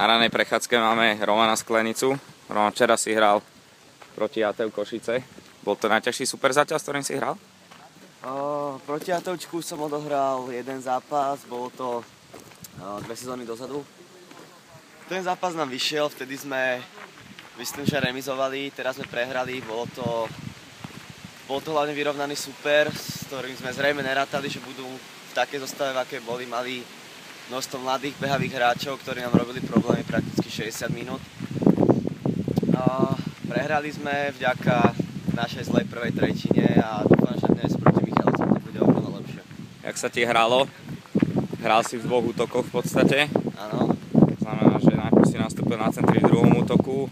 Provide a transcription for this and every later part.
Na ranej prechádzke máme Romana Sklenicu. Roman včera si hral proti ATU Košice. Bol to najťažší super zatiaľ, s ktorým si hral? Proti ATUčku som odohral jeden zápas, bolo to 2 sezóny dozadu. Ten zápas nám vyšiel, vtedy sme, myslím, že remizovali, teraz sme prehrali, bol to hlavne vyrovnaný super, s ktorým sme zrejme nerátali, že budú v takej zostave, v akej boli, mali množstvo mladých behavých hráčov, ktorí nám robili problémy prakticky 60 minút. Prehrali sme vďaka našej zlej prvej tretine a dúfam, že dnes proti Michalovcom to bude oveľa lepšie. Jak sa ti hralo? Hral si v 2 útokoch v podstate. Áno. Znamená, že najprv si nastúpil na centri v 2. útoku.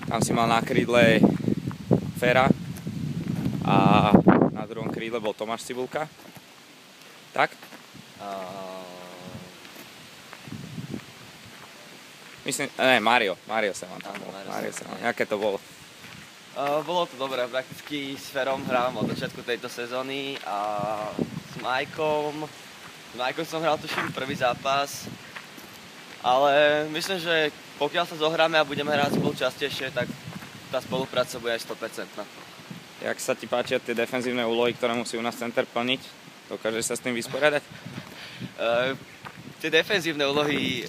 Tam si mal na krídle Fera a na 2. krídle bol Tomáš Cibulka. Tak? Myslím, Mario sa vám tam bol. Aké to bolo? Bolo to dobré, prakticky s Ferom hrávam od začiatku tejto sezóny a s Majkom som hral tuším prvý zápas, ale myslím, že pokiaľ sa zohráme a budeme hrať spolu častejšie, tak tá spolupráca bude aj 100%. Jak sa ti páčia tie defenzívne úlohy, ktoré musí u nás center plniť? Dokážeš sa s tým vysporiadať? Tie defenzívne úlohy,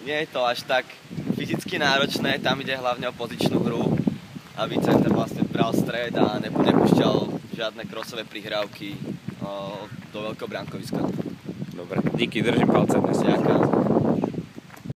nie je to až tak fyzicky náročné, tam ide hlavne o pozičnú hru, aby center vlastne bral stred a nepúšťal žiadne krosové prihrávky do veľkého bránkoviska. Dobre, díky, držím palce dnes. Ďakujem.